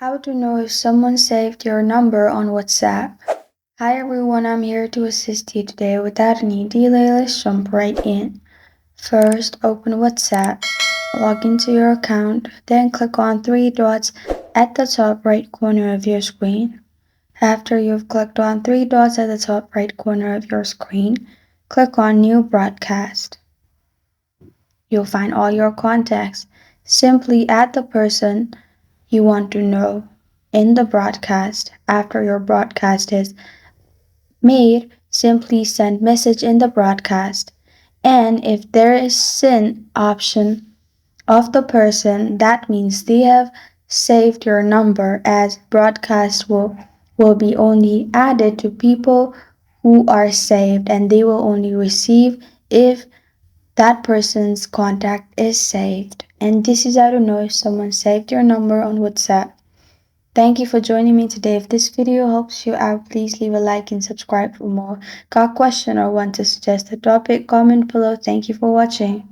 How to know if someone saved your number on WhatsApp. Hi everyone, I'm here to assist you today. Without any delay, let's jump right in. First, open WhatsApp, log into your account, then click on three dots at the top right corner of your screen. After you've clicked on three dots at the top right corner of your screen, click on New Broadcast. You'll find all your contacts. Simply add the person you want to know in the broadcast. After your broadcast is made, simply send message in the broadcast. And if there is send option of the person, that means they have saved your number, as broadcast will be only added to people who are saved, and they will only receive if that person's contact is saved. And this is how to know if someone saved your number on WhatsApp. Thank you for joining me today. If this video helps you out, please leave a like and subscribe for more. Got a question or want to suggest a topic? Comment below. Thank you for watching.